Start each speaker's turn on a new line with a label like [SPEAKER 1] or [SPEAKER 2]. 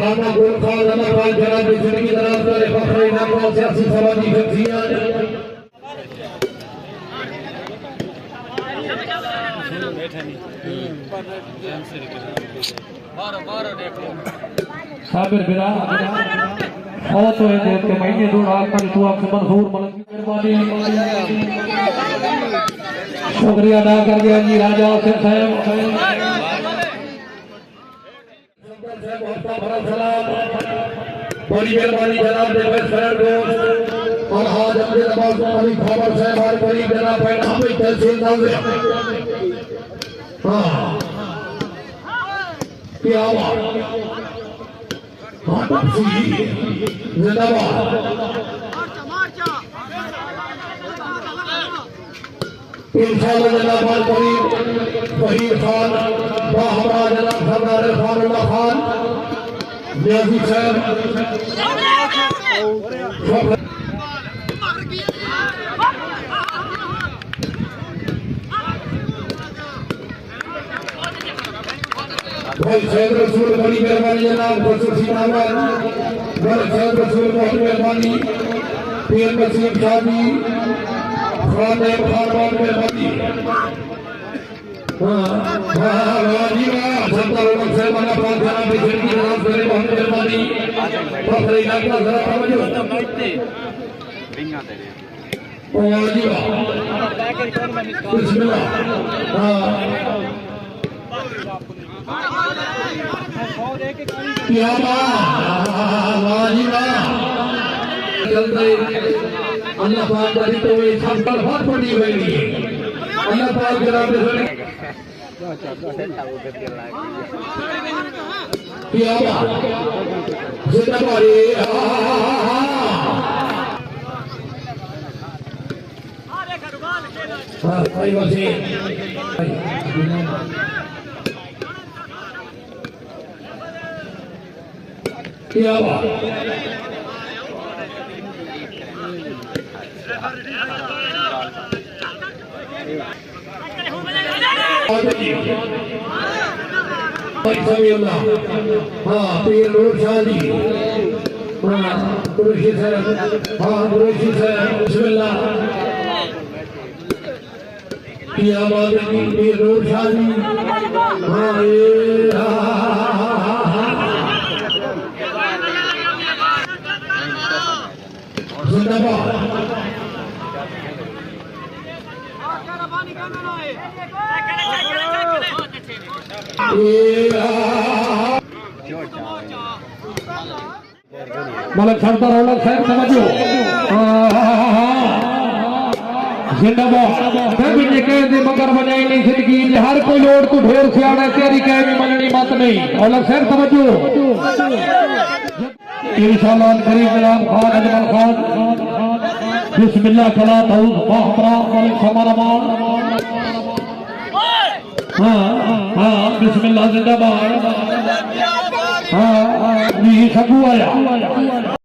[SPEAKER 1] रामा गोल खान जना पाल जरा बिजली की तरफ से फखरे नाम को सियासी समाजी शख्सियत
[SPEAKER 2] साबिर बिरा और तो ये देख के महीने दो रात पर तू आपसे मंसूर मलक की मेहरबानी शुक्रिया अदा कर दिया जी राजा सिंह साहब
[SPEAKER 1] बड़ी मेहरबानी जनाब देवेश फैन को और आज अपने दबाव को अली खबर साहब और बड़ी जनाब फैन हमें तहसीलदार से हाँ क्या बात हाँ तफसील जिंदाबाद इंशाअल्लाह जनाब करीब फहीम खान बाहरा जनाब सरदार खानुल्लाह खान नियाजी साहब भाई सैयद रसूल बड़ी मेहरबानी जनाब खसूसी नामवर बड़े सैयद रसूल बहुत मेहरबानी पीर नसीम शादी खान खानवान मेहरबानी जी सत्तर से मना पाँच जना बिजली की जनाब करे बहुत मेहरबानी फखरे इलाका जरा तवज्जो जी बिस्मिल्लाह क्या अल्लाह पाक करी तो ये सब पर बहुत बड़ी हुई है अल्लाह पाक जनाब क्या जिंदाबाद हाँ भाई वसी क्या बात हाँ पीर नूर शाह जी हाँ कुरैशी साहब हाँ कुरैशी साहब बिस्मिल्लाह क्या बात है पीर नूर शाह जी हाँ ये जिंदाबाद
[SPEAKER 2] मलक सरदार औलक साहब समझो जिंदाबाद कभी कह दे मगर बनाई नहीं जिंदगी हर कोई लोड को ढेर सियाड़ा तेरी कह भी मननी मत नहीं औलक साहब समझो इंशाअल्लाह करीम जनाब खान अजमल खान बिस्मिल्लाह सलात औज बाहरा मलिक समारमान हाँ हाँ बिस्मिल्लाह जिंदाबाद हाँ ये सबू आया